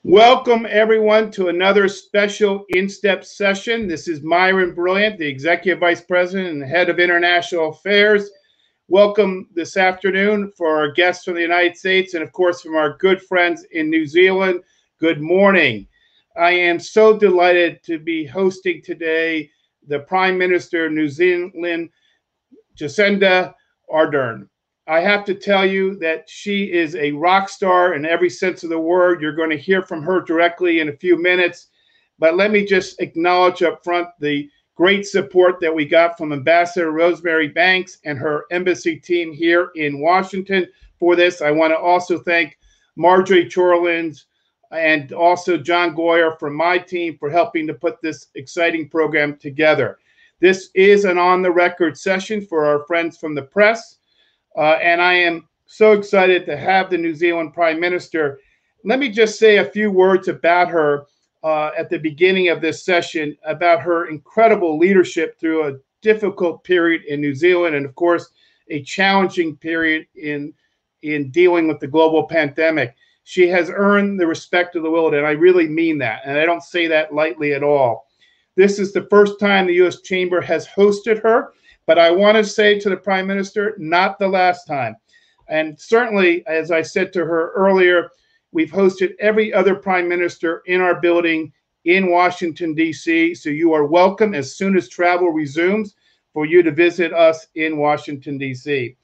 Welcome everyone to another special InSTEP session. This is Myron Brilliant, the Executive Vice President and Head of International Affairs. Welcome this afternoon for our guests from the United States and of course from our good friends in New Zealand. Good morning. I am so delighted to be hosting today the Prime Minister of New Zealand, Jacinda Ardern. I have to tell you that she is a rock star in every sense of the word. You're going to hear from her directly in a few minutes. But let me just acknowledge up front the great support that we got from Ambassador Rosemary Banks and her embassy team here in Washington for this. I want to also thank Marjorie Chorlins and also John Goyer from my team for helping to put this exciting program together. This is an on-the-record session for our friends from the press. And I am so excited to have the New Zealand Prime Minister. Let me just say a few words about her at the beginning of this session, about her incredible leadership through a difficult period in New Zealand and, of course, a challenging period in dealing with the global pandemic. She has earned the respect of the world, and I really mean that, and I don't say that lightly at all. This is the first time the U.S. Chamber has hosted her. But I want to say to the Prime Minister, not the last time. And certainly, as I said to her earlier, we've hosted every other Prime Minister in our building in Washington, D.C. So you are welcome as soon as travel resumes for you to visit us in Washington, D.C.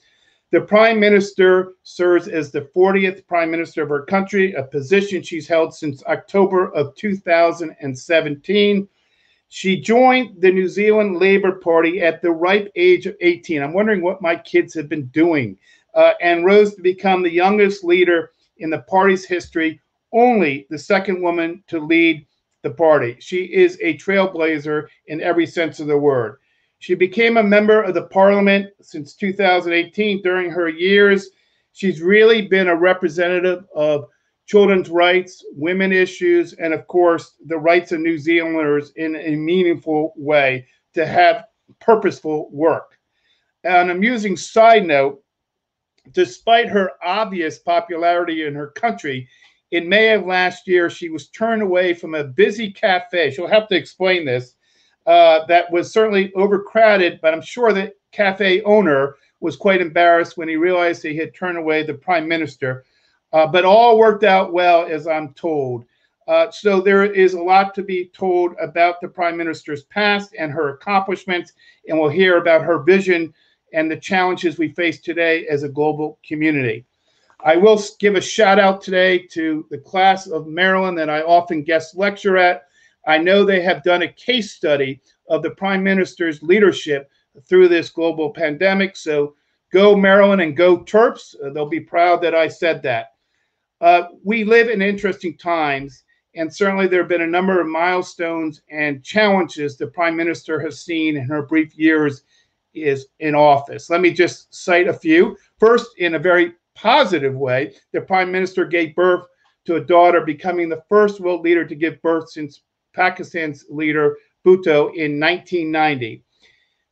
The Prime Minister serves as the 40th Prime Minister of her country, a position she's held since October of 2017. She joined the New Zealand Labour Party at the ripe age of 18. I'm wondering what my kids have been doing, and rose to become the youngest leader in the party's history, only the second woman to lead the party. She is a trailblazer in every sense of the word. She became a member of the parliament since 2018. During her years, she's really been a representative of children's rights, women issues, and of course, the rights of New Zealanders in a meaningful way to have purposeful work. An amusing side note, despite her obvious popularity in her country, in May of last year, she was turned away from a busy cafe. She'll have to explain this. That was certainly overcrowded, but I'm sure the cafe owner was quite embarrassed when he realized he had turned away the Prime Minister. But all worked out well, as I'm told. So there is a lot to be told about the Prime Minister's past and her accomplishments, and we'll hear about her vision and the challenges we face today as a global community. I will give a shout out today to the class of Maryland that I often guest lecture at. I know they have done a case study of the Prime Minister's leadership through this global pandemic. So go Maryland and go Terps. They'll be proud that I said that. We live in interesting times, and certainly there have been a number of milestones and challenges the Prime Minister has seen in her brief years is in office. Let me just cite a few. First, in a very positive way, the Prime Minister gave birth to a daughter, becoming the first world leader to give birth since Pakistan's leader Bhutto in 1990.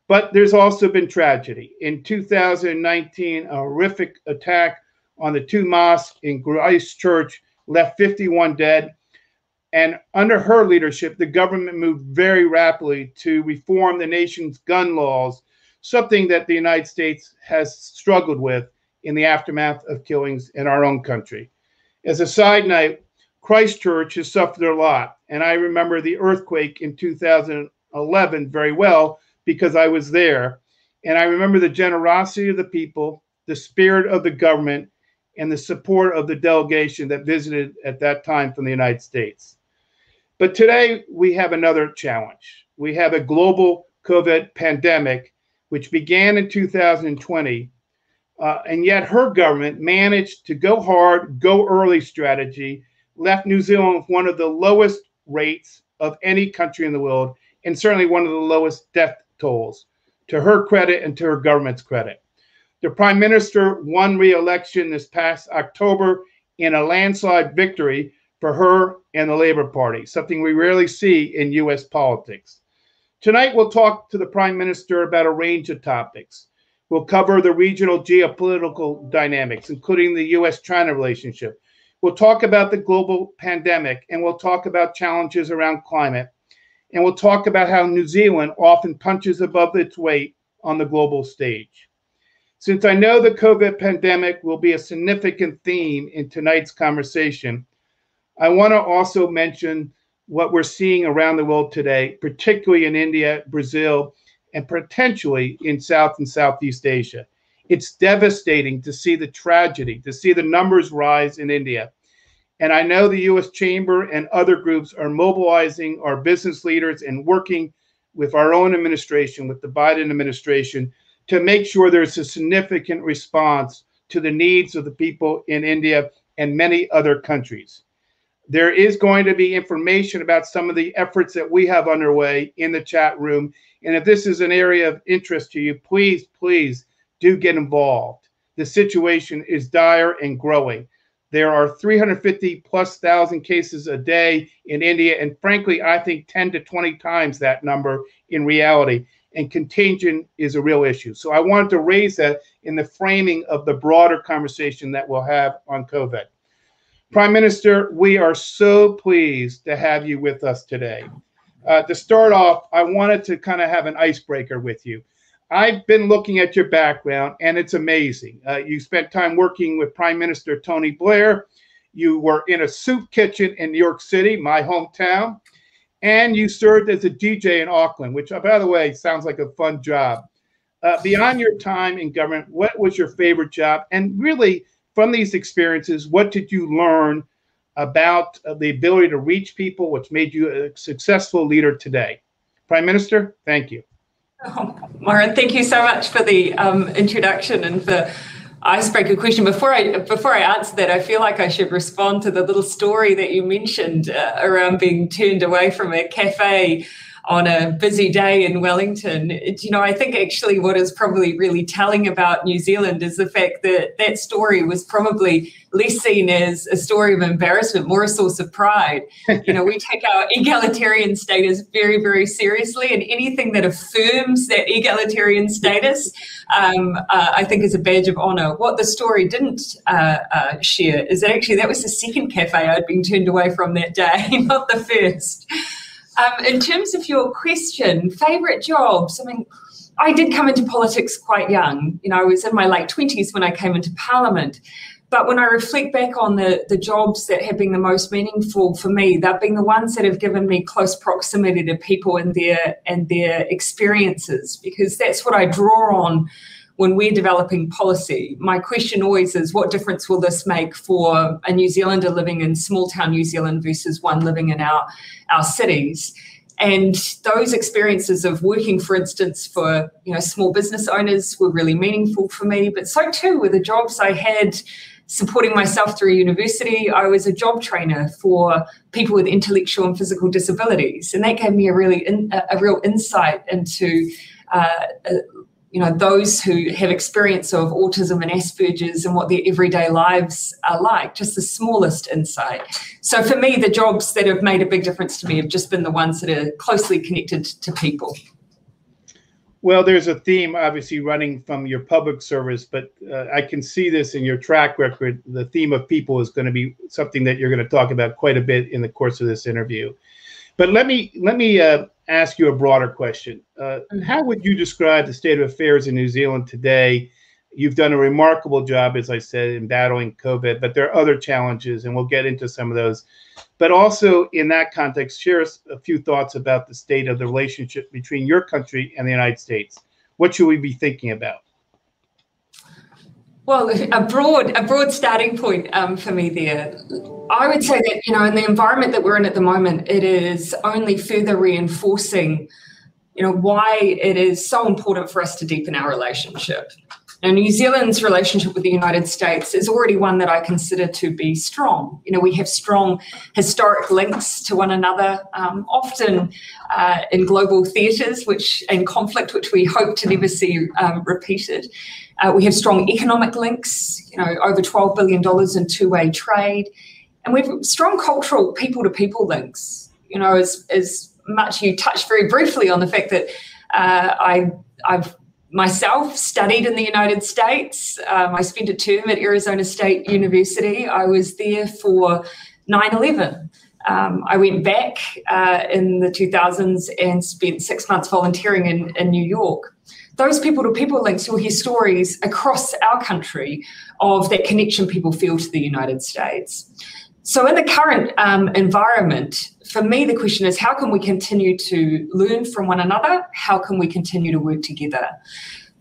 But there's also been tragedy. In 2019, a horrific attack on the two mosques in Christchurch left 51 dead. And under her leadership, the government moved very rapidly to reform the nation's gun laws, something that the United States has struggled with in the aftermath of killings in our own country. As a side note, Christchurch has suffered a lot. And I remember the earthquake in 2011 very well because I was there. And I remember the generosity of the people, the spirit of the government, and the support of the delegation that visited at that time from the United States. But today we have another challenge. We have a global COVID pandemic, which began in 2020, and yet her government managed to go hard, go early strategy, left New Zealand with one of the lowest rates of any country in the world, and certainly one of the lowest death tolls, to her credit and to her government's credit. The Prime Minister won re-election this past October in a landslide victory for her and the Labour Party, something we rarely see in U.S. politics. Tonight, we'll talk to the Prime Minister about a range of topics. We'll cover the regional geopolitical dynamics, including the U.S.-China relationship. We'll talk about the global pandemic, and we'll talk about challenges around climate. And we'll talk about how New Zealand often punches above its weight on the global stage. Since I know the COVID pandemic will be a significant theme in tonight's conversation, I want to also mention what we're seeing around the world today, particularly in India, Brazil, and potentially in South and Southeast Asia. It's devastating to see the tragedy, to see the numbers rise in India. And I know the U.S. Chamber and other groups are mobilizing our business leaders and working with our own administration, with the Biden administration, to make sure there's a significant response to the needs of the people in India and many other countries. There is going to be information about some of the efforts that we have underway in the chat room. And if this is an area of interest to you, please, please do get involved. The situation is dire and growing. There are 350,000+ cases a day in India, and frankly, I think 10 to 20 times that number in reality, and contagion is a real issue. So I wanted to raise that in the framing of the broader conversation that we'll have on COVID. Prime Minister, we are so pleased to have you with us today. To start off, I wanted to kind of have an icebreaker with you. I've been looking at your background, and it's amazing. You spent time working with Prime Minister Tony Blair. You were in a soup kitchen in New York City, my hometown, and you served as a DJ in Auckland, which, by the way, sounds like a fun job. Beyond your time in government, what was your favorite job? And really, from these experiences, what did you learn about the ability to reach people, which made you a successful leader today? Prime Minister, thank you. Oh, MYRON, thank you so much for the introduction and the icebreaker question. Before I answer that, I feel like I should respond to the little story that you mentioned around being turned away from a cafe on a busy day in Wellington. You know, I think actually what is probably really telling about New Zealand is the fact that that story was probably less seen as a story of embarrassment, more a source of pride. You know, we take our egalitarian status very, very seriously, and anything that affirms that egalitarian status, I think is a badge of honor. What the story didn't share is that actually that was the second cafe I'd been turned away from that day, not the first. In terms of your question, favourite jobs, I mean, I did come into politics quite young. You know, I was in my late 20s when I came into Parliament. But when I reflect back on the jobs that have been the most meaningful for me, they've been the ones that have given me close proximity to people and their experiences, because that's what I draw on when we're developing policy. My question always is, what difference will this make for a New Zealander living in small town New Zealand versus one living in our cities? And those experiences of working, for instance, for small business owners were really meaningful for me, but so too were the jobs I had supporting myself through university. I was a job trainer for people with intellectual and physical disabilities, and that gave me a real insight into those who have experience of autism and Asperger's and what their everyday lives are like, just the smallest insight. So for me, the jobs that have made a big difference to me have just been the ones that are closely connected to people. Well, there's a theme obviously running from your public service, but I can see this in your track record. The theme of people is going to be something that you're going to talk about quite a bit in the course of this interview. But let me ask you a broader question. How would you describe the state of affairs in New Zealand today? You've done a remarkable job, as I said, in battling COVID, but there are other challenges, and we'll get into some of those. But also in that context, share us a few thoughts about the state of the relationship between your country and the United States. What should we be thinking about? Well, a broad starting point for me there. I would say that, in the environment that we're in at the moment, it is only further reinforcing, why it is so important for us to deepen our relationship. Now, New Zealand's relationship with the United States is already one that I consider to be strong. We have strong historic links to one another, often in global theatres and conflict, which we hope to never see repeated. We have strong economic links, over $12 billion in two-way trade. And we have strong cultural people-to-people links. As much you touched very briefly on the fact that I've myself studied in the United States. I spent a term at Arizona State University. I was there for 9/11. I went back in the 2000s and spent 6 months volunteering in New York. Those people-to-people links, you'll hear stories across our country of that connection people feel to the United States. So in the current environment, for me, the question is, how can we continue to learn from one another? How can we continue to work together?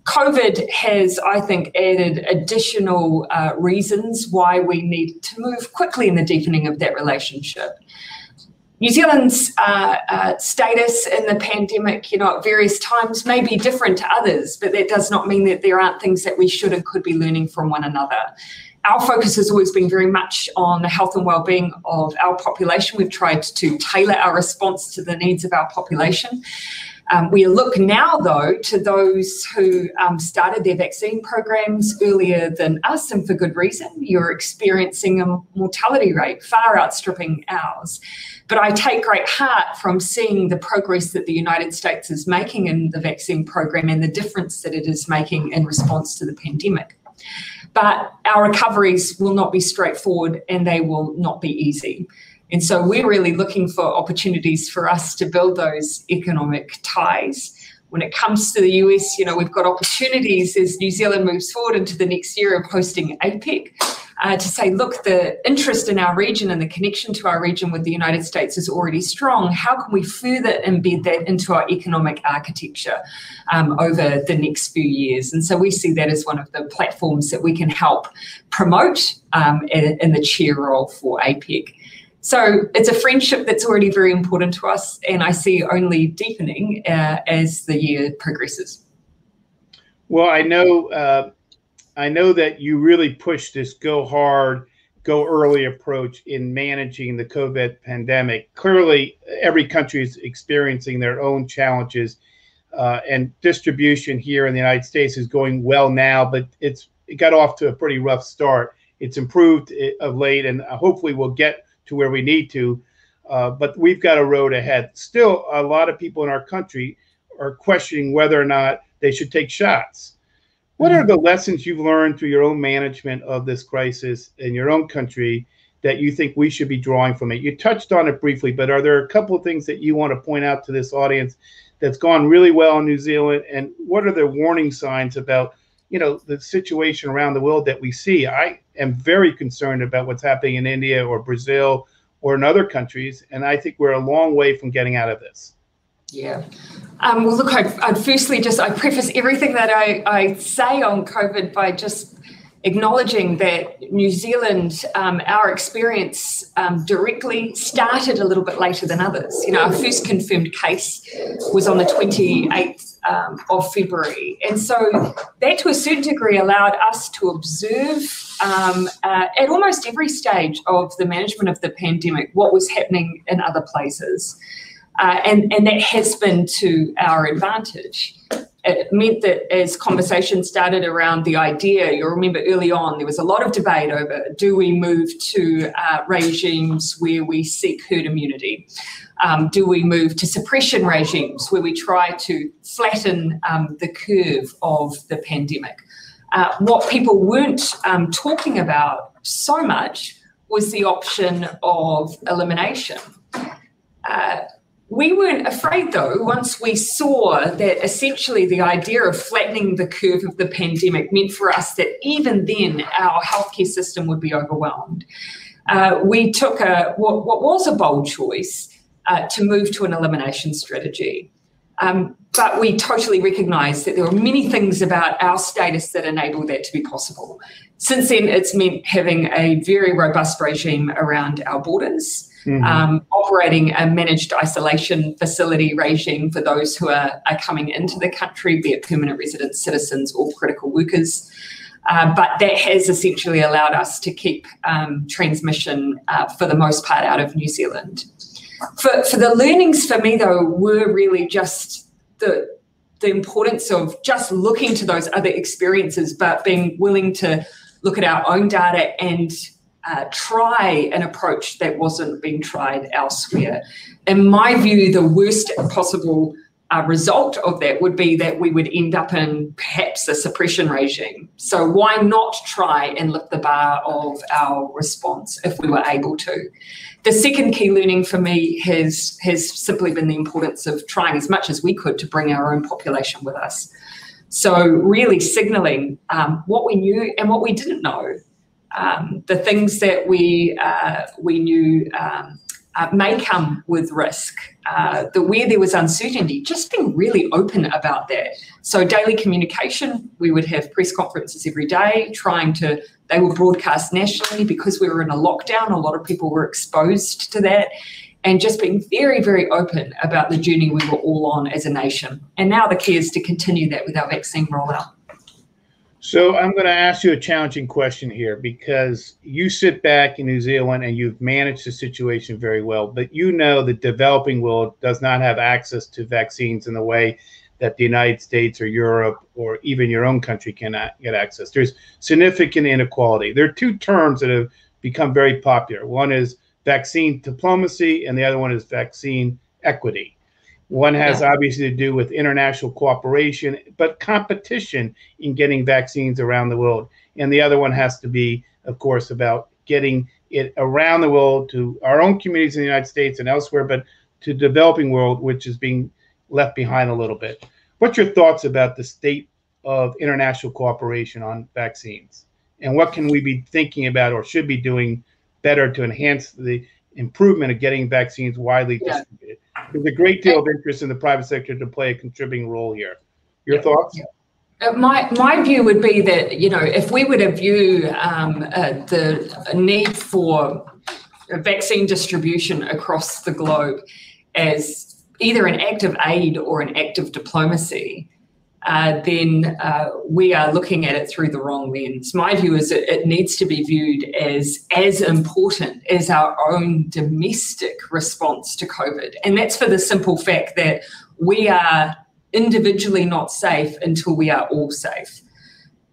COVID has, I think, added additional reasons why we need to move quickly in the deepening of that relationship. New Zealand's status in the pandemic, at various times may be different to others, but that does not mean that there aren't things that we should and could be learning from one another. Our focus has always been very much on the health and well-being of our population. We've tried to tailor our response to the needs of our population. We look now, though, to those who started their vaccine programs earlier than us, and for good reason. You're experiencing a mortality rate far outstripping ours. But I take great heart from seeing the progress that the United States is making in the vaccine program and the difference that it is making in response to the pandemic. But our recoveries will not be straightforward and they will not be easy. And so we're really looking for opportunities for us to build those economic ties. When it comes to the US, we've got opportunities as New Zealand moves forward into the next year of hosting APEC to say, look, the interest in our region and the connection to our region with the United States is already strong. How can we further embed that into our economic architecture over the next few years? And so we see that as one of the platforms that we can help promote in the chair role for APEC. So it's a friendship that's already very important to us, and I see only deepening as the year progresses. Well, I know that you really pushed this go hard, go early approach in managing the COVID pandemic. Clearly, every country is experiencing their own challenges, and distribution here in the United States is going well now, but it got off to a pretty rough start. It's improved of late, and hopefully we'll get to where we need to, but we've got a road ahead. Still, a lot of people in our country are questioning whether or not they should take shots. What are the lessons you've learned through your own management of this crisis in your own country that you think we should be drawing from it? You touched on it briefly, but are there a couple of things that you want to point out to this audience that's gone really well in New Zealand? And what are the warning signs about, the situation around the world that we see? I am very concerned about what's happening in India or Brazil or in other countries, and I think we're a long way from getting out of this. Yeah. Well, look, I'd firstly I preface everything that I say on COVID by just acknowledging that New Zealand, our experience directly started a little bit later than others. Our first confirmed case was on the 28th of February. And so that to a certain degree allowed us to observe at almost every stage of the management of the pandemic what was happening in other places. And that has been to our advantage. It meant that as conversation started around the idea, you'll remember early on, there was a lot of debate over, do we move to regimes where we seek herd immunity? Do we move to suppression regimes where we try to flatten the curve of the pandemic? What people weren't talking about so much was the option of elimination. We weren't afraid, though, once we saw that essentially the idea of flattening the curve of the pandemic meant for us that even then our healthcare system would be overwhelmed. We took what was a bold choice to move to an elimination strategy. But we totally recognised that there were many things about our status that enabled that to be possible. Since then, it's meant having a very robust regime around our borders. Operating a managed isolation facility regime for those who are coming into the country, be it permanent residents, citizens, or critical workers. But that has essentially allowed us to keep transmission, for the most part, out of New Zealand. For the learnings for me, though, were really just the importance of just looking to those other experiences, but being willing to look at our own data and try an approach that wasn't being tried elsewhere. In my view, the worst possible result of that would be that we would end up in perhaps a suppression regime. So why not try and lift the bar of our response if we were able to? The second key learning for me has simply been the importance of trying as much as we could to bring our own population with us. So really signalling what we knew and what we didn't know. The things that we knew may come with risk, where there was uncertainty, just being really open about that. So daily communication, we would have press conferences every day, they were broadcast nationally because we were in a lockdown. A lot of people were exposed to that, and just being very, very open about the journey we were all on as a nation. And now the key is to continue that with our vaccine rollout. So I'm going to ask you a challenging question here, because you sit back in New Zealand and you've managed the situation very well, but you know the developing world does not have access to vaccines in the way that the United States or Europe or even your own country cannot get access. There's significant inequality. There are two terms that have become very popular. One is vaccine diplomacy and the other one is vaccine equity. One has obviously to do with international cooperation, but competition in getting vaccines around the world. And the other one has to be, of course, about getting it around the world to our own communities in the United States and elsewhere, but to the developing world, which is being left behind a little bit. What's your thoughts about the state of international cooperation on vaccines? And what can we be thinking about or should be doing better to enhance the improvement of getting vaccines widely distributed? There's a great deal of interest in the private sector to play a contributing role here. Your thoughts? My view would be that, if we were to view the need for vaccine distribution across the globe as either an act of aid or an act of diplomacy, then we are looking at it through the wrong lens. My view is that it needs to be viewed as important as our own domestic response to COVID. And that's for the simple fact that we are individually not safe until we are all safe.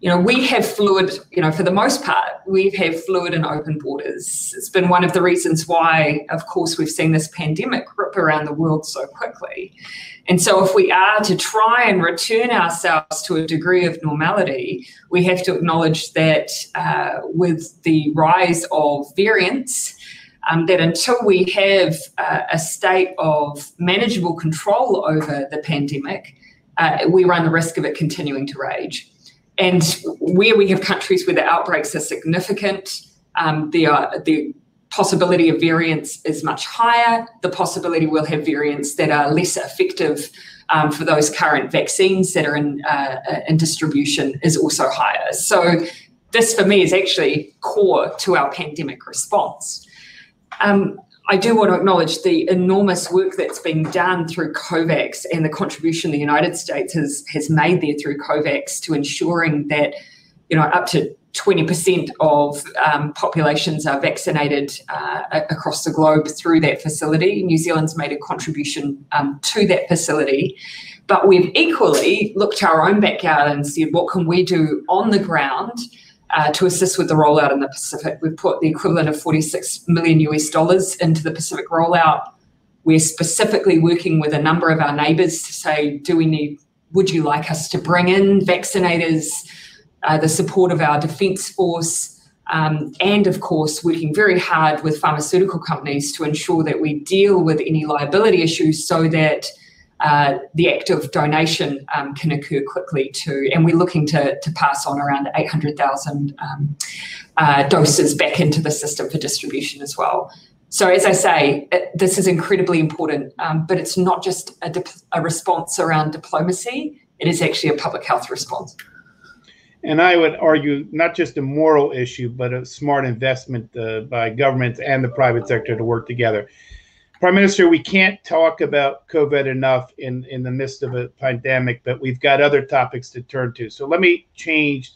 We have fluid, for the most part, we have fluid and open borders. It's been one of the reasons why, of course, we've seen this pandemic rip around the world so quickly. And so if we are to try and return ourselves to a degree of normality, we have to acknowledge that with the rise of variants, that until we have a state of manageable control over the pandemic, we run the risk of it continuing to rage. And where we have countries where the outbreaks are significant, the possibility of variants is much higher. The possibility we'll have variants that are less effective for those current vaccines that are in distribution is also higher. So this, for me, is actually core to our pandemic response. I do want to acknowledge the enormous work that's been done through COVAX and the contribution the United States has made there through COVAX to ensuring that, up to 20% of populations are vaccinated across the globe through that facility. New Zealand's made a contribution to that facility. But we've equally looked to our own backyard and said, what can we do on the ground to assist with the rollout in the Pacific? We've put the equivalent of $46 million into the Pacific rollout. We're specifically working with a number of our neighbours to say, would you like us to bring in vaccinators, the support of our defence force, and of course working very hard with pharmaceutical companies to ensure that we deal with any liability issues so that the act of donation can occur quickly too. And we're looking to pass on around 800,000 doses back into the system for distribution as well. So as I say, this is incredibly important, but it's not just a response around diplomacy, it is actually a public health response. And I would argue not just a moral issue, but a smart investment by governments and the private sector to work together. Prime Minister, we can't talk about COVID enough in the midst of a pandemic, but we've got other topics to turn to. So let me change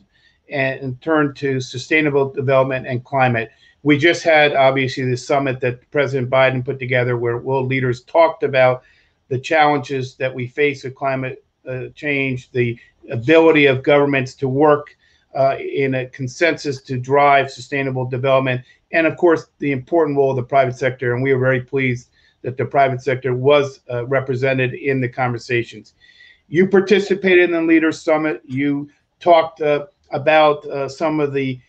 and turn to sustainable development and climate. We just had, obviously, the summit that President Biden put together where world leaders talked about the challenges that we face with climate change, the ability of governments to work in a consensus to drive sustainable development, and, of course, the important role of the private sector. And we are very pleased that the private sector was represented in the conversations. You participated in the Leaders Summit. You talked about some of the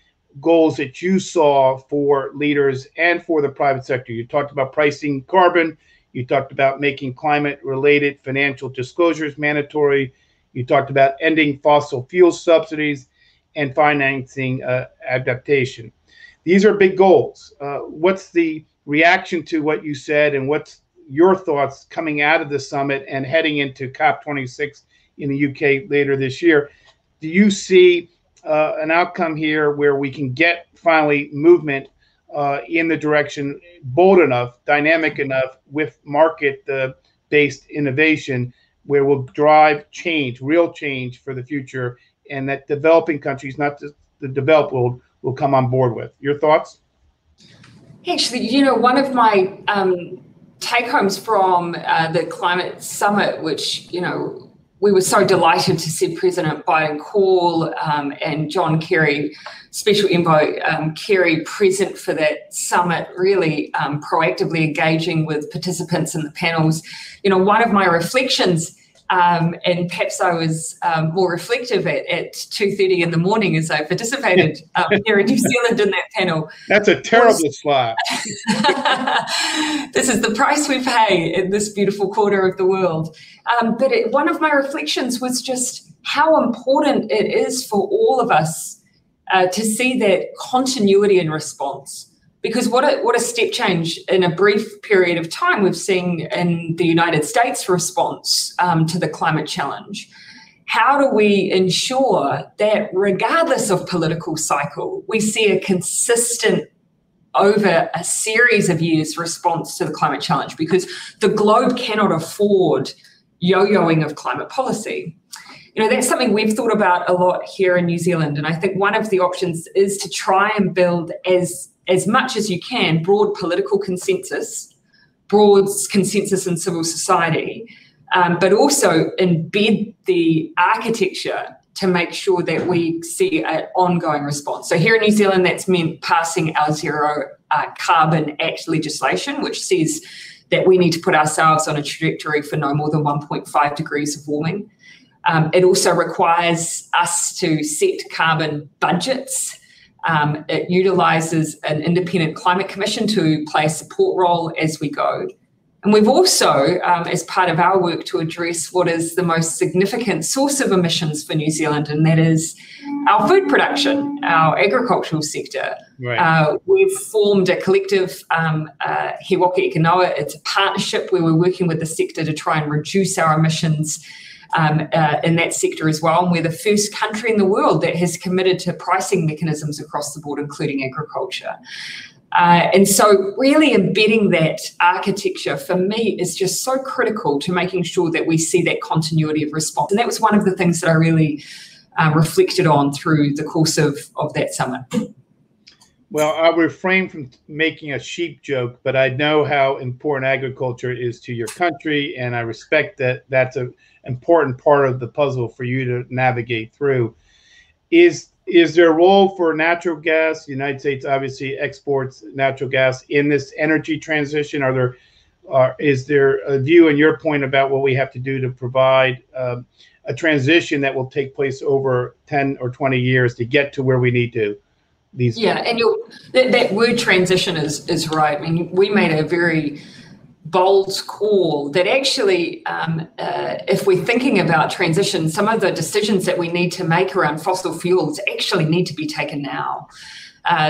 goals that you saw for leaders and for the private sector. You talked about pricing carbon. You talked about making climate-related financial disclosures mandatory. You talked about ending fossil fuel subsidies and financing adaptation. These are big goals. What's the reaction to what you said, and what's your thoughts coming out of the summit and heading into COP26 in the UK later this year? Do you see an outcome here where we can get finally movement in the direction bold enough, dynamic enough, with market-based innovation, where we'll drive change, real change for the future, and that developing countries, not just the developed world, will come on board with? Your thoughts? Actually, you know, one of my take-homes from the climate summit, which, you know, we were so delighted to see President Biden call and John Kerry, Special Envoy Kerry, present for that summit, really proactively engaging with participants in the panels. You know, one of my reflections, and perhaps I was more reflective at 2:30 in the morning as I participated here in New Zealand in that panel. That's a terrible slot. This is the price we pay in this beautiful corner of the world. But one of my reflections was just how important it is for all of us to see that continuity in response. Because what a step change in a brief period of time we've seen in the United States response to the climate challenge. How do we ensure that regardless of political cycle, we see a consistent over a series of years response to the climate challenge? Because the globe cannot afford yo-yoing of climate policy. You know, that's something we've thought about a lot here in New Zealand. And I think one of the options is to try and build as much as you can broad political consensus, broad consensus in civil society, but also embed the architecture to make sure that we see an ongoing response. So here in New Zealand, that's meant passing our Zero Carbon Act legislation, which says that we need to put ourselves on a trajectory for no more than 1.5 degrees of warming. It also requires us to set carbon budgets. It utilises an independent climate commission to play a support role as we go. And we've also, as part of our work to address what is the most significant source of emissions for New Zealand, and that is our food production, our agricultural sector. Right. We've formed a collective, He Waka Eke Noa. It's a partnership where we're working with the sector to try and reduce our emissions in that sector as well. And we're the first country in the world that has committed to pricing mechanisms across the board, including agriculture. And so really embedding that architecture for me is just so critical to making sure that we see that continuity of response. And that was one of the things that I really reflected on through the course of that summit. Well, I'll refrain from making a sheep joke, but I know how important agriculture is to your country, and I respect that that's an important part of the puzzle for you to navigate through. Is there a role for natural gas? The United States obviously exports natural gas in this energy transition. Is there a view in your point about what we have to do to provide a transition that will take place over 10 or 20 years to get to where we need to? Yeah, and that word transition is right. I mean, we made a very bold call that actually, if we're thinking about transition, some of the decisions that we need to make around fossil fuels actually need to be taken now.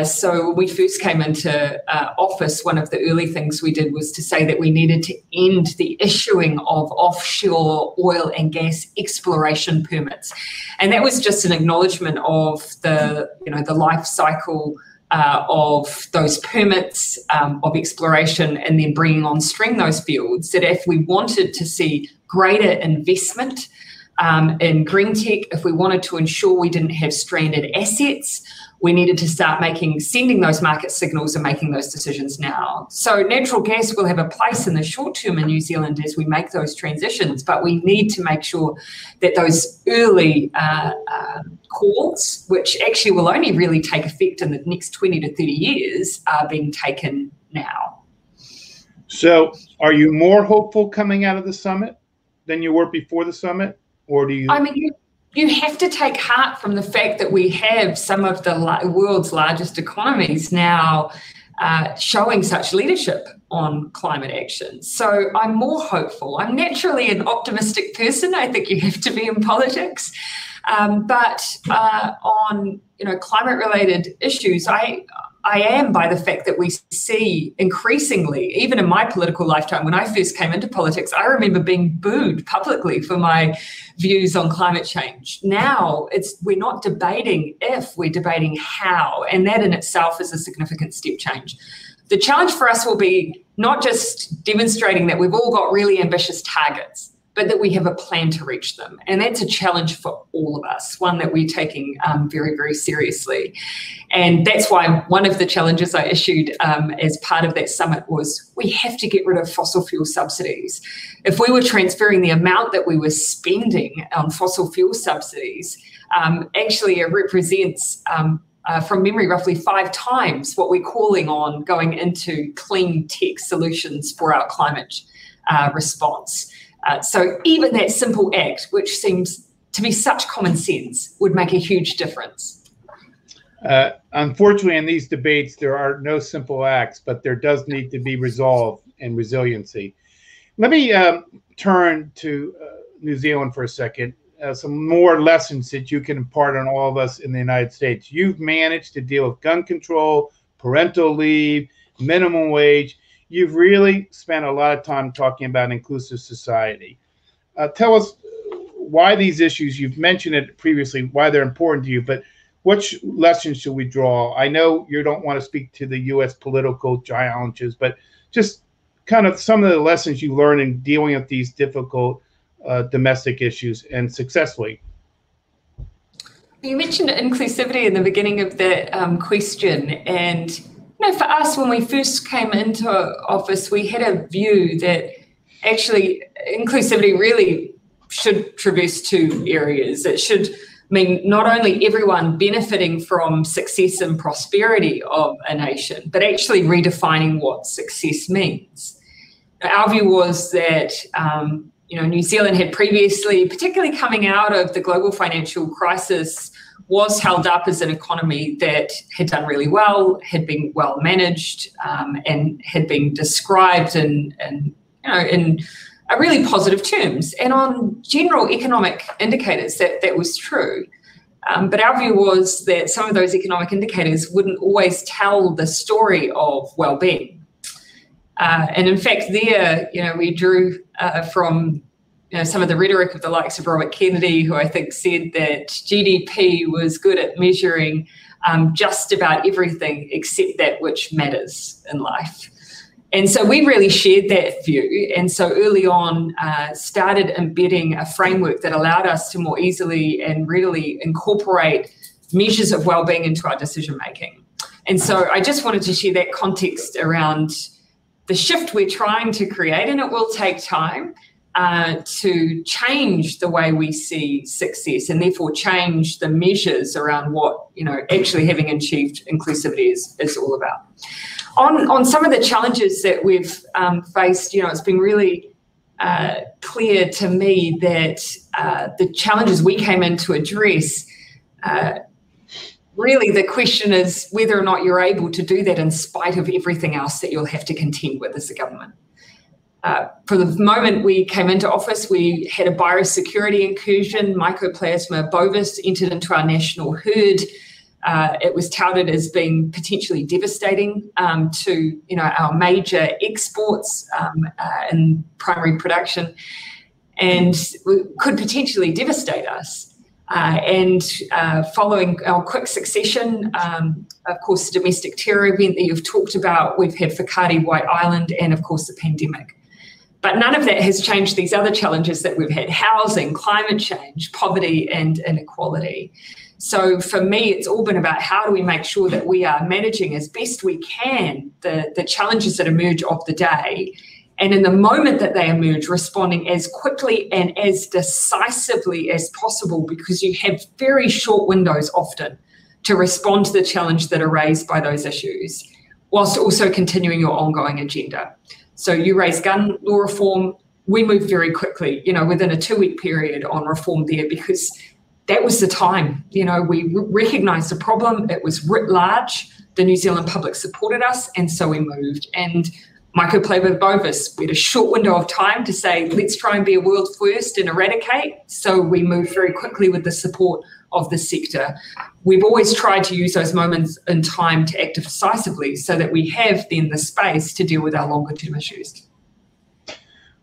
So when we first came into office, one of the early things we did was to say that we needed to end the issuing of offshore oil and gas exploration permits. And that was just an acknowledgement of the life cycle of those permits of exploration, and then bringing on stream those fields, that if we wanted to see greater investment in green tech, if we wanted to ensure we didn't have stranded assets, we needed to start sending those market signals and making those decisions now. So natural gas will have a place in the short term in New Zealand as we make those transitions, but we need to make sure that those early calls, which actually will only really take effect in the next 20 to 30 years, are being taken now. So are you more hopeful coming out of the summit than you were before the summit? Or do you? I mean, you have to take heart from the fact that we have some of the world's largest economies now showing such leadership on climate action. So I'm more hopeful. I'm naturally an optimistic person. I think you have to be in politics. But on climate-related issues, I am by the fact that we see increasingly, even in my political lifetime, when I first came into politics, I remember being booed publicly for my views on climate change. Now we're not debating if, we're debating how, and that in itself is a significant step change. The challenge for us will be not just demonstrating that we've all got really ambitious targets, but that we have a plan to reach them. And that's a challenge for all of us, one that we're taking very, very seriously. And that's why one of the challenges I issued as part of that summit was we have to get rid of fossil fuel subsidies. If we were transferring the amount that we were spending on fossil fuel subsidies, actually it represents, from memory, roughly 5 times what we're calling on going into clean tech solutions for our climate response. So even that simple act, which seems to be such common sense, would make a huge difference. Unfortunately, in these debates, there are no simple acts, but there does need to be resolve and resiliency. Let me turn to New Zealand for a second. Some more lessons that you can impart on all of us in the United States. You've managed to deal with gun control, parental leave, minimum wage. You've really spent a lot of time talking about inclusive society. Tell us why these issues, you've mentioned it previously, why they're important to you, but which lessons should we draw? I know you don't want to speak to the U.S. political challenges, but just kind of some of the lessons you learned in dealing with these difficult domestic issues and successfully. You mentioned inclusivity in the beginning of that question, and for us, when we first came into office, we had a view that actually inclusivity really should traverse 2 areas. It should mean not only everyone benefiting from success and prosperity of a nation, but actually redefining what success means. Our view was that New Zealand had previously, particularly coming out of the global financial crisis, was held up as an economy that had done really well, had been well managed, and had been described in really positive terms. And on general economic indicators, that was true. But our view was that some of those economic indicators wouldn't always tell the story of well-being. And in fact, there, we drew from some of the rhetoric of the likes of Robert Kennedy, who I think said that GDP was good at measuring just about everything except that which matters in life. And so we really shared that view. And so early on started embedding a framework that allowed us to more easily and readily incorporate measures of well-being into our decision-making. And so I just wanted to share that context around the shift we're trying to create, and it will take time to change the way we see success and therefore change the measures around what, actually having achieved inclusivity is all about. On some of the challenges that we've faced, it's been really clear to me that the challenges we came in to address, really the question is whether or not you're able to do that in spite of everything else that you'll have to contend with as a government. From the moment we came into office, we had a biosecurity incursion. Mycoplasma bovis entered into our national herd. It was touted as being potentially devastating to our major exports in primary production, and could potentially devastate us. Following our quick succession, of course, the domestic terror event that you've talked about, we've had Whakaari, White Island, and of course the pandemic. But none of that has changed these other challenges that we've had: housing, climate change, poverty, and inequality. So for me, it's all been about how do we make sure that we are managing as best we can the challenges that emerge of the day, and in the moment that they emerge, responding as quickly and as decisively as possible, because you have very short windows often to respond to the challenge that are raised by those issues, whilst also continuing your ongoing agenda. So you raise gun law reform, we moved very quickly, within a 2-week period on reform there, because that was the time. We recognised the problem. It was writ large. The New Zealand public supported us, and so we moved. And Mycoplasma bovis, we had a short window of time to say, let's try and be a world first and eradicate. So we moved very quickly with the support of the sector. We've always tried to use those moments in time to act decisively so that we have then the space to deal with our longer term issues.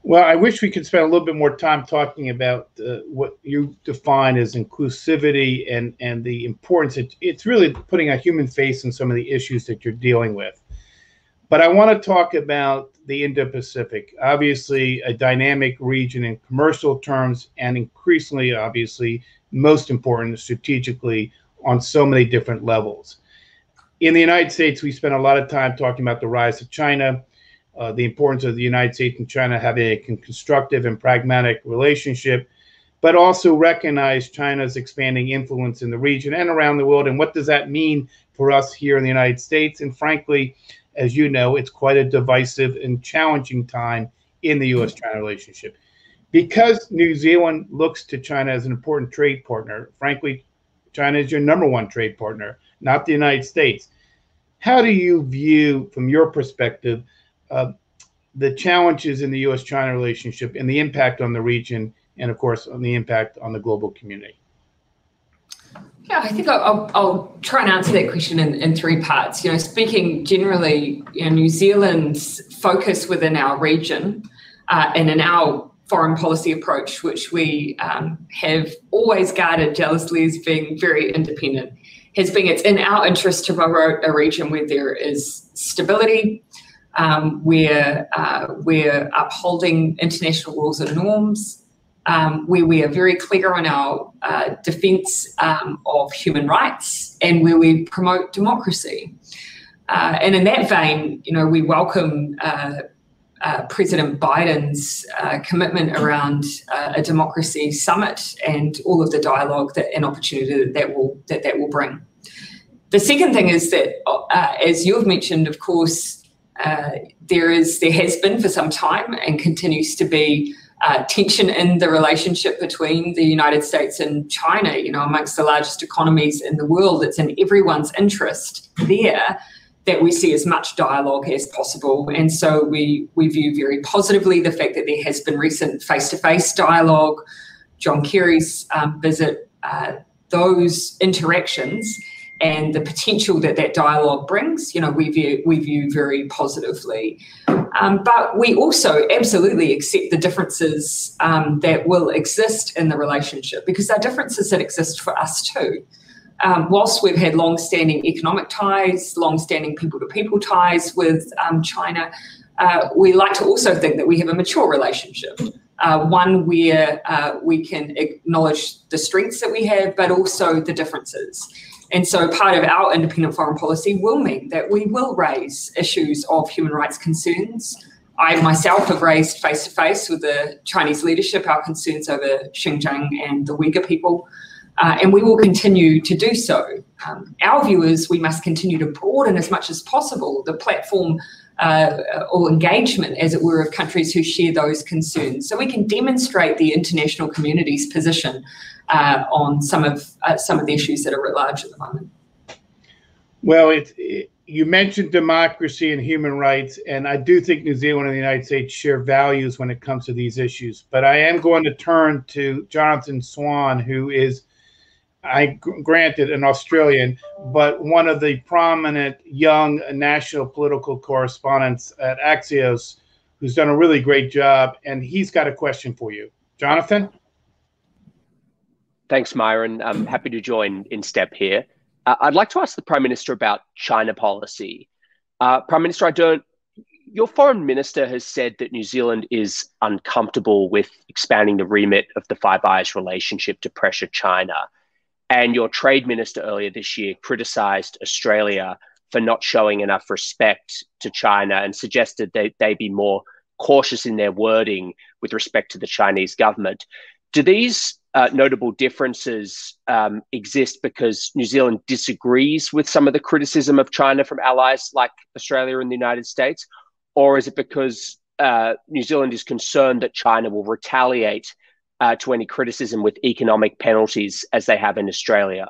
Well, I wish we could spend a little bit more time talking about what you define as inclusivity and the importance. It's really putting a human face in some of the issues that you're dealing with. But I want to talk about the Indo-Pacific, obviously a dynamic region in commercial terms, and increasingly, obviously, most important strategically on so many different levels. In the United States, we spend a lot of time talking about the rise of China, the importance of the United States and China having a constructive and pragmatic relationship, but also recognize China's expanding influence in the region and around the world. And what does that mean for us here in the United States? And frankly, as you know, it's quite a divisive and challenging time in the U.S.-China relationship. Because New Zealand looks to China as an important trade partner, frankly, China is your #1 trade partner, not the United States. How do you view, from your perspective, the challenges in the U.S.-China relationship and the impact on the region, and of course, on the impact on the global community? Yeah, I think I'll try and answer that question in 3 parts. Speaking generally, New Zealand's focus within our region and in our foreign policy approach, which we have always guarded jealously as being very independent, has been it's in our interest to promote a region where there is stability, where we're upholding international rules and norms, where we are very clear on our defence of human rights, and where we promote democracy. And in that vein, we welcome President Biden's commitment around a democracy summit and all of the dialogue and opportunity that will bring. The second thing is that, as you've mentioned, of course, there has been for some time and continues to be tension in the relationship between the United States and China. Amongst the largest economies in the world, it's in everyone's interest there that we see as much dialogue as possible. And so we view very positively the fact that there has been recent face-to-face dialogue, John Kerry's visit, those interactions and the potential that dialogue brings, we view very positively. But we also absolutely accept the differences that will exist in the relationship, because there are differences that exist for us too. Whilst we've had long-standing economic ties, long-standing people-to-people ties with China, we like to also think that we have a mature relationship, one where we can acknowledge the strengths that we have, but also the differences. And so part of our independent foreign policy will mean that we will raise issues of human rights concerns. I myself have raised face-to-face with the Chinese leadership our concerns over Xinjiang and the Uyghur people. And we will continue to do so. Our view is we must continue to broaden as much as possible the platform or engagement, as it were, of countries who share those concerns, so we can demonstrate the international community's position on some of the issues that are at large at the moment. Well, you mentioned democracy and human rights, and I do think New Zealand and the United States share values when it comes to these issues. But I am going to turn to Jonathan SWAN, who is, granted, an Australian, but one of the prominent young national political correspondents at Axios, who's done a really great job, and he's got a question for you. Jonathan? Thanks, Myron. I'm happy to join InSTEP here. I'd like to ask the Prime Minister about China policy. Prime Minister Ardern, your foreign minister has said that New Zealand is uncomfortable with expanding the remit of the Five Eyes relationship to pressure China. And your trade minister earlier this year criticised Australia for not showing enough respect to China and suggested that they be more cautious in their wording with respect to the Chinese government. Do these notable differences exist because New Zealand disagrees with some of the criticism of China from allies like Australia and the United States? Or is it because New Zealand is concerned that China will retaliate to any criticism with economic penalties as they have in Australia.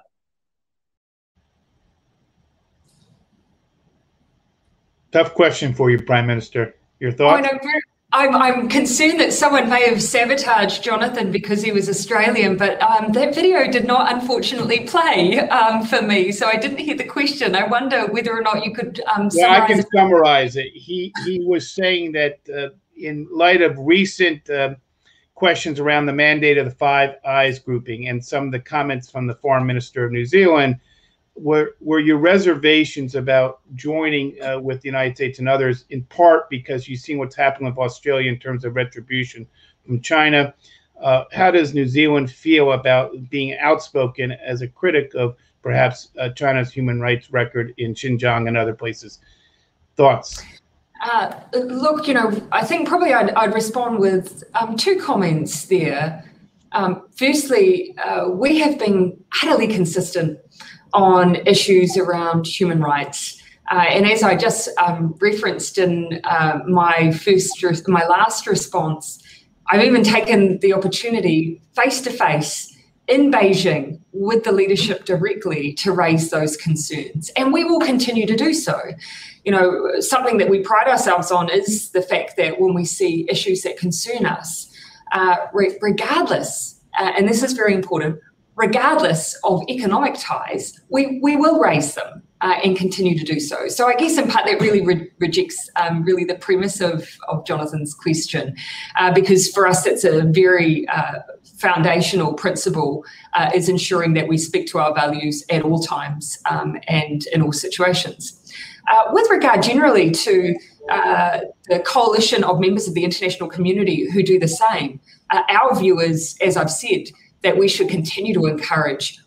Tough question for you, Prime Minister. Your thoughts? Oh, no, I'm concerned that someone may have sabotaged Jonathan because he was Australian, but that video did not unfortunately play for me, so I didn't hear the question. I wonder whether or not you could summarize. Yeah, I can summarize it. He was saying that in light of recent questions around the mandate of the Five Eyes grouping and some of the comments from the Foreign Minister of New Zealand, were your reservations about joining with the United States and others, in part because you've seen what's happened with Australia in terms of retribution from China. How does New Zealand feel about being outspoken as a critic of perhaps China's human rights record in Xinjiang and other places? Thoughts? Look, I think probably I'd respond with two comments there. Firstly, we have been utterly consistent on issues around human rights. And as I just referenced in my last response, I've even taken the opportunity face-to-face in Beijing with the leadership directly to raise those concerns. And we will continue to do so. Something that we pride ourselves on is the fact that when we see issues that concern us, regardless, and this is very important, regardless of economic ties, we will raise them and continue to do so. So I guess in part that really rejects really the premise of Jonathan's question, because for us it's a very foundational principle is ensuring that we speak to our values at all times and in all situations. With regard generally to the coalition of members of the international community who do the same, our view is, as I've said, that we should continue to encourage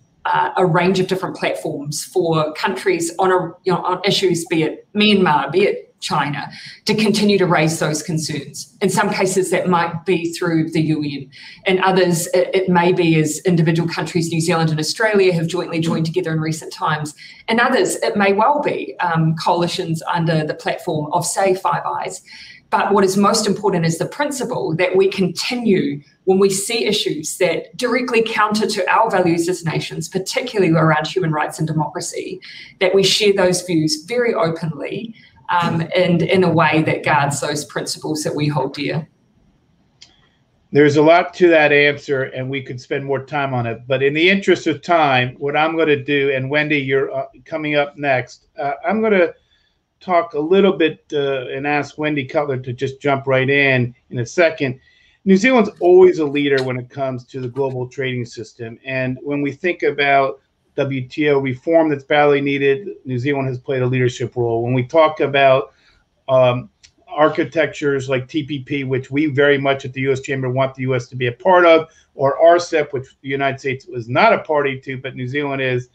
a range of different platforms for countries on issues, be it Myanmar, be it China, to continue to raise those concerns. In some cases, that might be through the UN. In others, it may be as individual countries, New Zealand and Australia have jointly joined together in recent times. In others, it may well be coalitions under the platform of, say, Five Eyes. But what is most important is the principle that we continue when we see issues that directly counter to our values as nations, particularly around human rights and democracy, that we share those views very openly and in a way that guards those principles that we hold dear. There's a lot to that answer, and we could spend more time on it. But in the interest of time, what I'm going to do, and Wendy, you're coming up next, I'm going to talk a little bit and ask Wendy Cutler to just jump right in a second. New Zealand's always a leader when it comes to the global trading system. And when we think about WTO reform that's badly needed, New Zealand has played a leadership role. When we talk about architectures like TPP, which we very much at the U.S. Chamber want the U.S. to be a part of, or RCEP, which the United States was not a party to, but New Zealand is,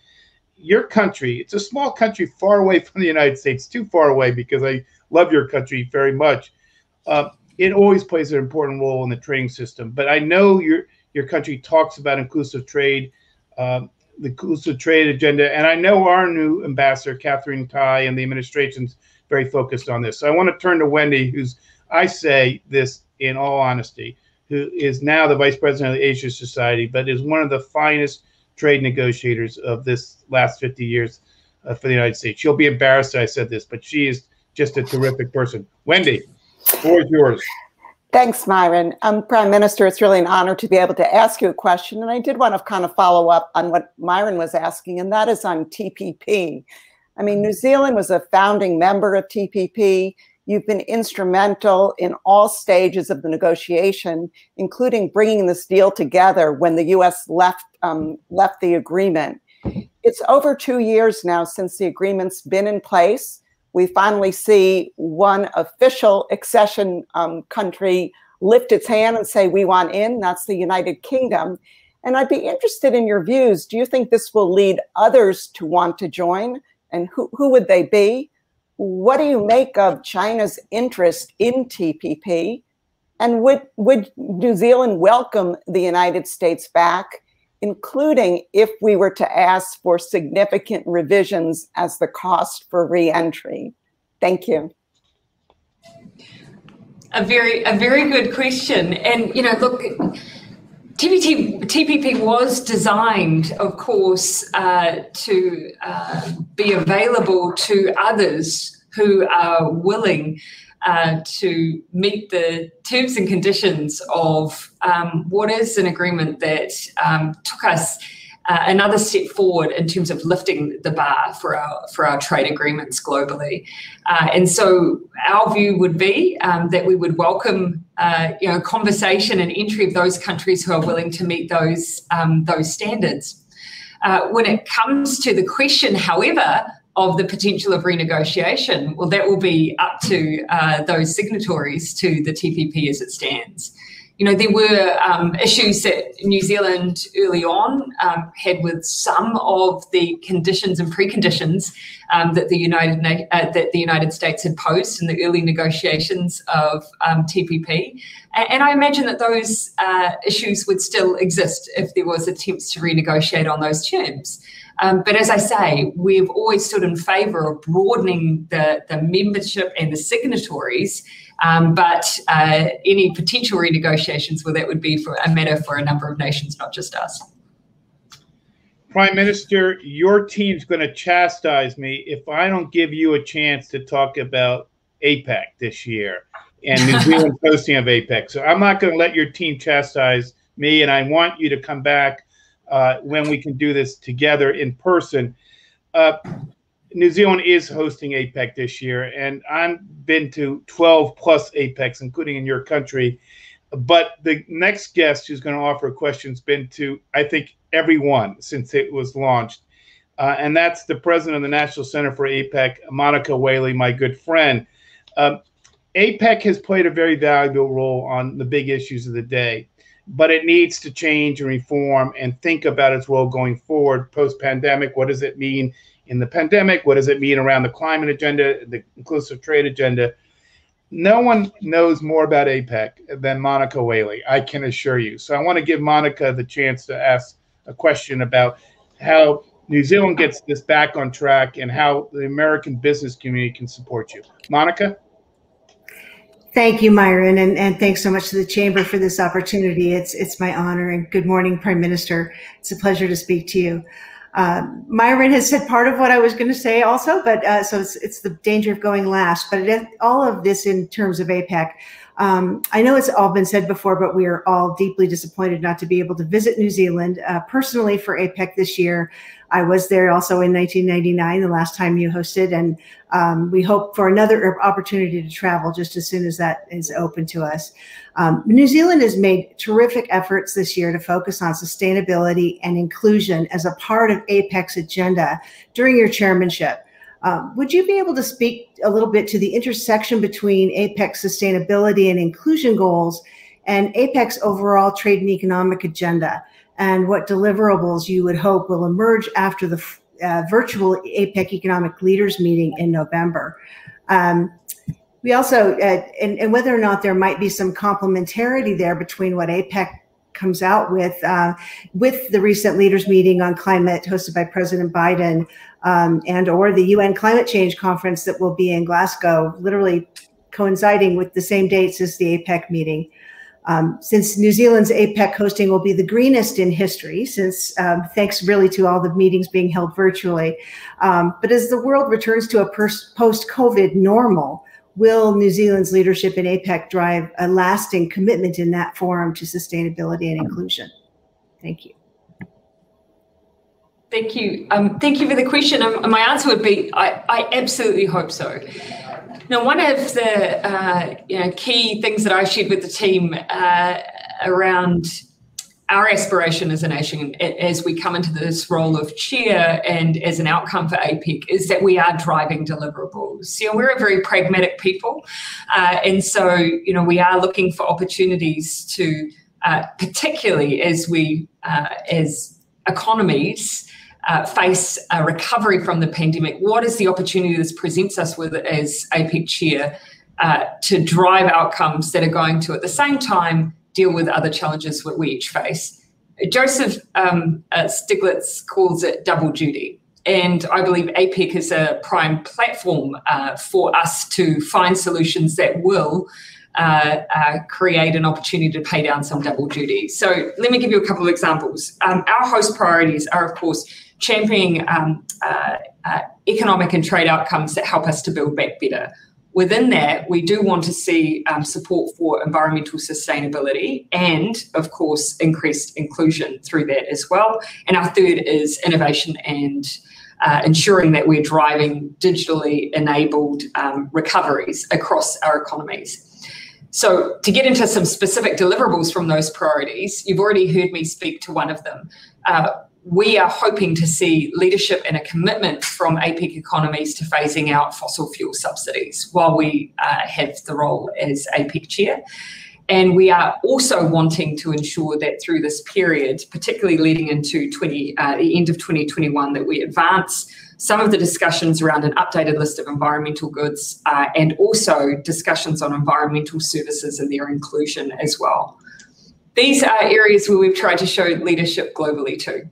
your country, it's a small country far away from the United States, too far away because I love your country very much. It always plays an important role in the trading system. But I know your country talks about inclusive trade, the inclusive trade agenda, and I know our new ambassador, Catherine Tai, and the administration's very focused on this. So I want to turn to Wendy, who's, I say this in all honesty, who is now the Vice President of the Asia Society, but is one of the finest trade negotiators of this last 50 years for the United States. She'll be embarrassed that I said this, but she is just a terrific person. Wendy, the floor is yours. Thanks, Myron. Prime Minister, it's really an honor to be able to ask you a question. And I did want to kind of follow up on what Myron was asking, and that is on TPP. I mean, New Zealand was a founding member of TPP. You've been instrumental in all stages of the negotiation, including bringing this deal together when the U.S. left the agreement. It's over 2 years now since the agreement's been in place. We finally see one official accession country lift its hand and say, we want in. That's the United Kingdom. And I'd be interested in your views. Do you think this will lead others to want to join? And who would they be? What do you make of China's interest in TPP? And would New Zealand welcome the United States back, including if we were to ask for significant revisions as the cost for re-entry? Thank you. A very good question. And, you know, look, TPP was designed, of course, to be available to others who are willing to meet the terms and conditions of what is an agreement that took us another step forward in terms of lifting the bar for our trade agreements globally. And so our view would be that we would welcome conversation and entry of those countries who are willing to meet those standards. When it comes to the question, however, of the potential of renegotiation, well, that will be up to those signatories to the TPP as it stands. You know, there were issues that New Zealand early on had with some of the conditions and preconditions that the United States had posed in the early negotiations of TPP. And I imagine that those issues would still exist if there was attempts to renegotiate on those terms. But as I say, we've always stood in favour of broadening the membership and the signatories, but any potential renegotiations, well, that would be for a matter for a number of nations, not just us. Prime Minister, your team's going to chastise me if I don't give you a chance to talk about APEC this year and New Zealand's hosting of APEC. So I'm not going to let your team chastise me, and I want you to come back when we can do this together in person. New Zealand is hosting APEC this year, and I've been to 12 plus APECs, including in your country. But the next guest who's going to offer a question has been to, I think, everyone since it was launched. And that's the president of the National Center for APEC, Monica Whaley, my good friend. APEC has played a very valuable role on the big issues of the day, but it needs to change and reform and think about its role going forward post-pandemic. What does it mean in the pandemic? What does it mean around the climate agenda, the inclusive trade agenda? No one knows more about APEC than Monica Whaley, I can assure you. So I want to give Monica the chance to ask a question about how New Zealand gets this back on track and how the American business community can support you. Monica? Thank you, Myron, and thanks so much to the Chamber for this opportunity. It's my honor, and good morning, Prime Minister. It's a pleasure to speak to you. Myron has said part of what I was going to say also, but so it's the danger of going last. But all of this in terms of APEC, I know it's all been said before, but we are all deeply disappointed not to be able to visit New Zealand personally for APEC this year. I was there also in 1999, the last time you hosted, and we hope for another opportunity to travel just as soon as that is open to us. New Zealand has made terrific efforts this year to focus on sustainability and inclusion as a part of APEC's agenda during your chairmanship. Would you be able to speak a little bit to the intersection between APEC's sustainability and inclusion goals and APEC's overall trade and economic agenda, and what deliverables you would hope will emerge after the virtual APEC Economic Leaders meeting in November? We also, and whether or not there might be some complementarity there between what APEC comes out with the recent leaders meeting on climate hosted by President Biden, and or the UN Climate Change Conference that will be in Glasgow, literally coinciding with the same dates as the APEC meeting. Since New Zealand's APEC hosting will be the greenest in history, since thanks really to all the meetings being held virtually. But as the world returns to a post-COVID normal, will New Zealand's leadership in APEC drive a lasting commitment in that forum to sustainability and inclusion? Thank you. Thank you. Thank you for the question. My answer would be, I absolutely hope so. Now, one of the key things that I shared with the team around our aspiration as a nation as we come into this role of chair and as an outcome for APEC is that we are driving deliverables. We're a very pragmatic people, and so we are looking for opportunities to, particularly as we as economies face a recovery from the pandemic, what is the opportunity this presents us with as APEC chair to drive outcomes that are going to, at the same time, deal with other challenges that we each face. Joseph Stiglitz calls it double duty. And I believe APEC is a prime platform for us to find solutions that will create an opportunity to pay down some double duty. So let me give you a couple of examples. Our host priorities are, of course, championing economic and trade outcomes that help us to build back better. Within that, we do want to see support for environmental sustainability and, of course, increased inclusion through that as well. And our third is innovation and ensuring that we're driving digitally enabled recoveries across our economies. So to get into some specific deliverables from those priorities, you've already heard me speak to one of them. We are hoping to see leadership and a commitment from APEC economies to phasing out fossil fuel subsidies while we have the role as APEC chair. And we are also wanting to ensure that through this period, particularly leading into the end of 2021, that we advance some of the discussions around an updated list of environmental goods and also discussions on environmental services and their inclusion as well. These are areas where we've tried to show leadership globally too.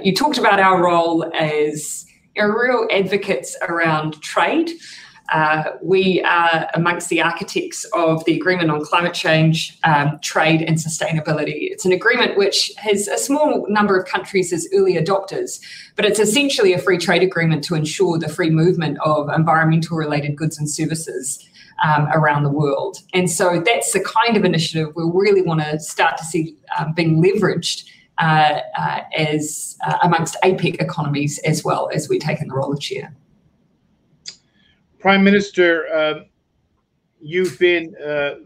You talked about our role as real advocates around trade. We are amongst the architects of the Agreement on Climate Change, Trade and Sustainability. It's an agreement which has a small number of countries as early adopters, but it's essentially a free trade agreement to ensure the free movement of environmental related goods and services around the world. And so that's the kind of initiative we really want to start to see being leveraged as amongst APEC economies as well as we take in the role of chair. Prime Minister, you've been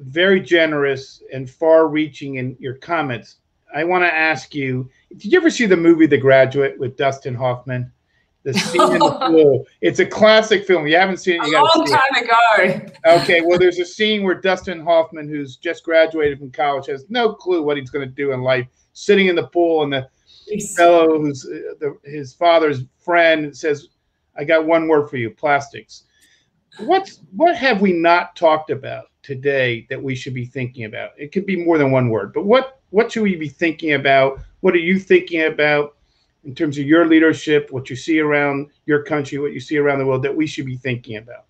very generous and far-reaching in your comments. I want to ask you, did you ever see the movie The Graduate with Dustin Hoffman? The scene in the pool. It's a classic film. You haven't seen it, you got to see it. A long time ago. Okay, well, there's a scene where Dustin Hoffman, who's just graduated from college, has no clue what he's going to do in life, sitting in the pool, and the fellow who's his father's friend says, "I got one word for you: plastics." What have we not talked about today that we should be thinking about? It could be more than one word, but what should we be thinking about? What are you thinking about in terms of your leadership, what you see around your country, what you see around the world that we should be thinking about?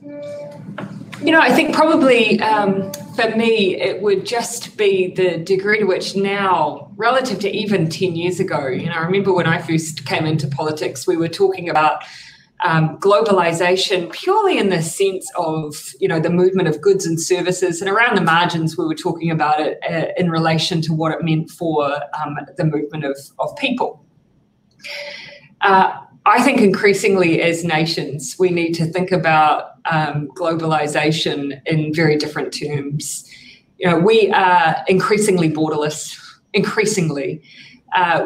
You know, I think probably for me, it would just be the degree to which now, relative to even 10 years ago, I remember when I first came into politics, we were talking about globalization purely in the sense of, the movement of goods and services, and around the margins we were talking about it in relation to what it meant for the movement of people. I think increasingly as nations, we need to think about globalization in very different terms. We are increasingly borderless, increasingly.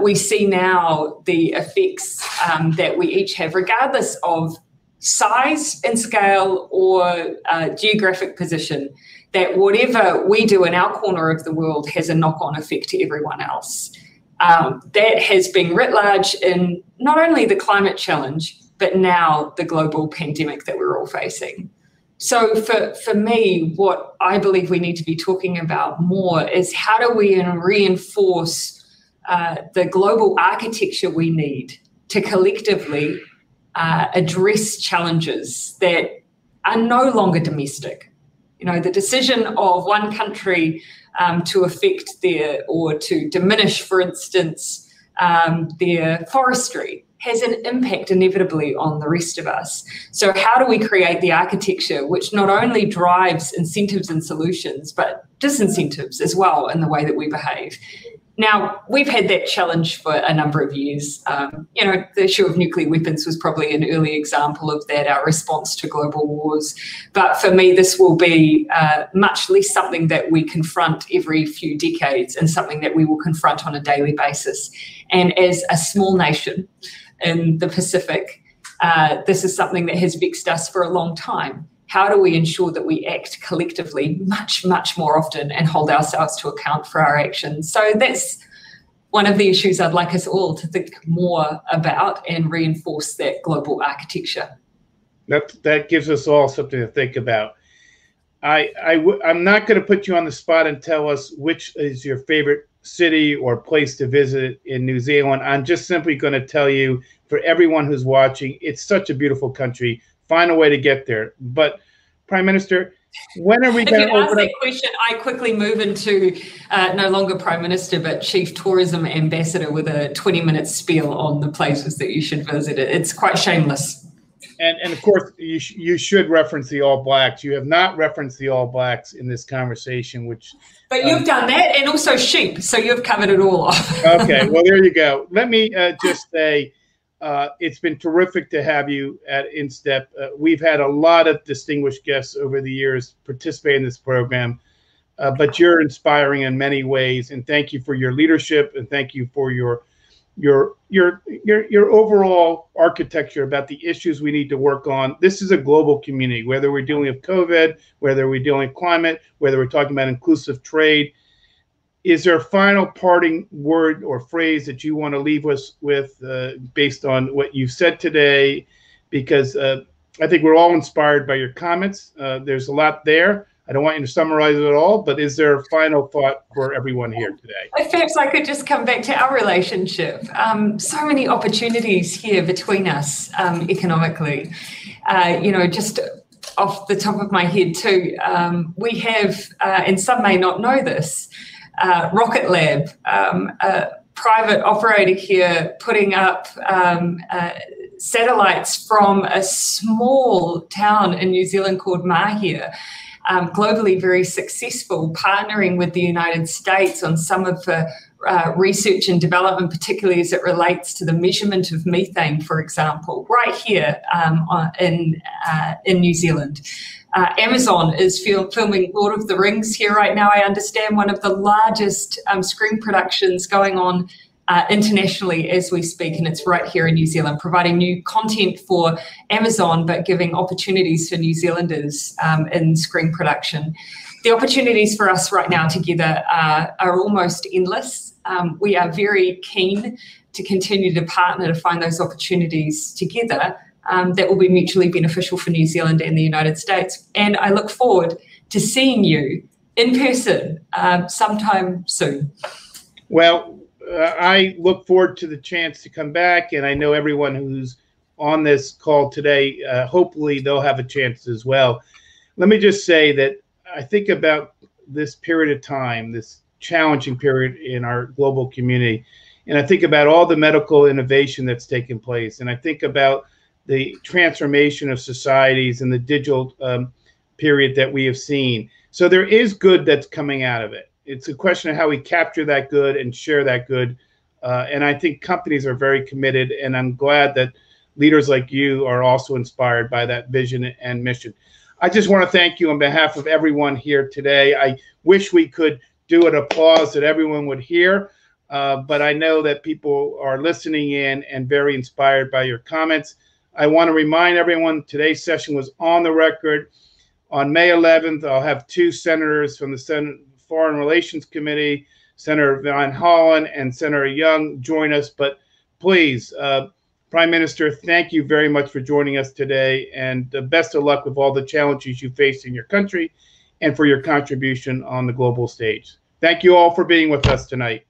We see now the effects that we each have, regardless of size and scale or geographic position, that whatever we do in our corner of the world has a knock-on effect to everyone else. That has been writ large in not only the climate challenge, but now the global pandemic that we're all facing. So for me, what I believe we need to be talking about more is how do we reinforce the global architecture we need to collectively address challenges that are no longer domestic. The decision of one country to affect or to diminish, for instance, their forestry has an impact inevitably on the rest of us. So how do we create the architecture which not only drives incentives and solutions, but disincentives as well in the way that we behave? Now, we've had that challenge for a number of years. The issue of nuclear weapons was probably an early example of that, our response to global wars. But for me, this will be much less something that we confront every few decades and something that we will confront on a daily basis. And as a small nation in the Pacific, this is something that has vexed us for a long time. How do we ensure that we act collectively much, much more often and hold ourselves to account for our actions? So that's one of the issues I'd like us all to think more about and reinforce that global architecture. That gives us all something to think about. I'm not going to put you on the spot and tell us which is your favorite city or place to visit in New Zealand. I'm just simply going to tell you, for everyone who's watching, it's such a beautiful country. Find a way to get there. But Prime Minister, when are we If going you to ask open up? that question, I quickly move into no longer Prime Minister, but Chief Tourism Ambassador with a 20-minute spiel on the places that you should visit. It's quite shameless. And of course, you should reference the All Blacks. You have not referenced the All Blacks in this conversation, which. But you've done that, and also sheep, so you've covered it all off. Okay, well, there you go. Let me just say, it's been terrific to have you at InSTEP. We've had a lot of distinguished guests over the years participate in this program, but you're inspiring in many ways. And thank you for your leadership, and thank you for your overall architecture about the issues we need to work on. This is a global community, whether we're dealing with COVID, whether we're dealing with climate, whether we're talking about inclusive trade. Is there a final parting word or phrase that you want to leave us with based on what you've said today? Because I think we're all inspired by your comments. There's a lot there. I don't want you to summarize it all, but is there a final thought for everyone here today? Perhaps I could just come back to our relationship. So many opportunities here between us economically. Just off the top of my head too, we have, and some may not know this, Rocket Lab, a private operator here putting up satellites from a small town in New Zealand called Mahia, globally very successful, partnering with the United States on some of the research and development, particularly as it relates to the measurement of methane, for example, right here in New Zealand. Amazon is filming Lord of the Rings here right now. I understand one of the largest screen productions going on internationally as we speak, and it's right here in New Zealand, providing new content for Amazon, but giving opportunities for New Zealanders in screen production. The opportunities for us right now together are almost endless. We are very keen to continue to partner to find those opportunities together that will be mutually beneficial for New Zealand and the United States. And I look forward to seeing you in person sometime soon. Well, I look forward to the chance to come back, and I know everyone who's on this call today, hopefully they'll have a chance as well. Let me just say that I think about this period of time, this challenging period in our global community, and I think about all the medical innovation that's taken place, and I think about the transformation of societies and the digital period that we have seen. So there is good that's coming out of it. It's a question of how we capture that good and share that good. And I think companies are very committed, and I'm glad that leaders like you are also inspired by that vision and mission. I just want to thank you on behalf of everyone here today. I wish we could do an applause that everyone would hear, but I know that people are listening in and very inspired by your comments. I want to remind everyone today's session was on the record. On May 11th, I'll have two senators from the Senate Foreign Relations Committee, Senator Van Hollen and Senator Young, join us. But please, Prime Minister, thank you very much for joining us today, and best of luck with all the challenges you face in your country and for your contribution on the global stage. Thank you all for being with us tonight.